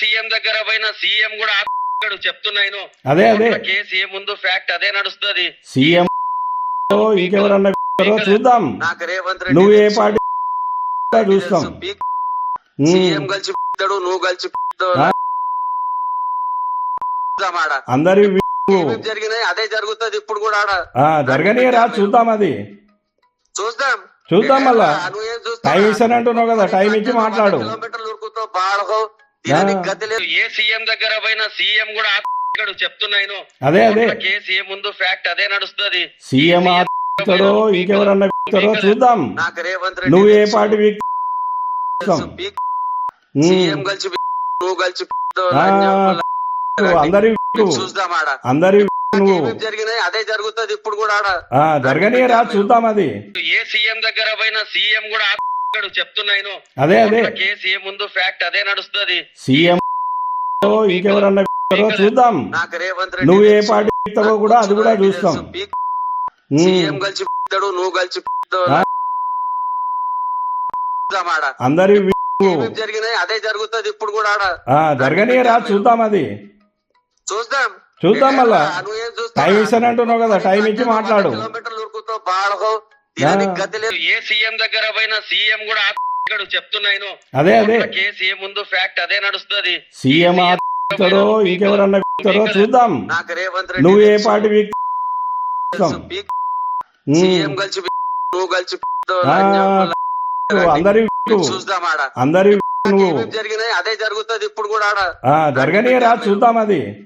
CM దగ్గర పోయిన CM కూడా చెప్తున్నాను అదే అదే కేసు ఏ ముందు ఫ్యాక్ట్ అదే నడుస్తుంది. సీఎం ఇంకెవరన్నా చూద్దాం. నాకు రేవంత్ నువ్వు ఏ పార్టీ చూస్తాం. సీఎం కలిసి నువ్వు కలిసి అందరి జరిగినాయి అదే జరుగుతుంది ఇప్పుడు కూడా జరగని రా చూద్దాం. అది చూద్దాం మళ్ళా టైం ఇస్తానంటున్నావు కదా, టైం ఇచ్చి మాట్లాడు. కిలోమీటర్లు ఉరుకుతావు బాడహో గతి లేదు. ఏ సీఎం దగ్గర పోయిన సీఎం కూడా చెప్తున్నాను అదే అదే కేసు ఏ ముందు ఫ్యాక్ట్ అదే నడుస్తుంది. సీఎం ఇంకెవరన్నా చూద్దాం. నాకు రేవంత్ నువ్వు ఏ పార్టీ సీఎం కలిసి నువ్వు కలిసి అందరి జరిగినాయి అదే జరుగుతుంది ఇప్పుడు కూడా జరగని రా చూద్దాం. అది ఏ సీఎం దగ్గర పోయిన సీఎం కూడా చెప్తున్నాను అదే అదే కేసు ఏ ముందు ఫ్యాక్ట్ అదే నడుస్తుంది. సీఎం ఇంకెవరన్నా చూద్దాం. నాకు రేవంత్ నువ్వు ఏ పార్టీ కూడా అది కూడా చూస్తాం. సీఎం కలిసి నువ్వు కలిసి అందరి జరిగినాయి అదే జరుగుతుంది ఇప్పుడు కూడా జరగని రా చూద్దాం. అది చూద్దాం మళ్ళా టైం ఇస్తానంటున్నావు కదా, టైం ఇచ్చి మాట్లాడు. కిలోమీటర్లు ఉరుకుతావు బాడహో గతి లేదు. ఏ సీఎం దగ్గర పోయిన సీఎం కూడా చెప్తున్నాను అదే అదే కేసు ఏ ముందు ఫ్యాక్ట్ అదే నడుస్తుంది. సీఎం ఇంకెవరన్నా చూద్దాం. నాకు రేవంత్ నువ్వు ఏ పార్టీ సీఎం కలిసి నువ్వు కలిసి అందరి జరిగినాయి అదే జరుగుతుంది ఇప్పుడు కూడా జరగని రా చూద్దాం. అది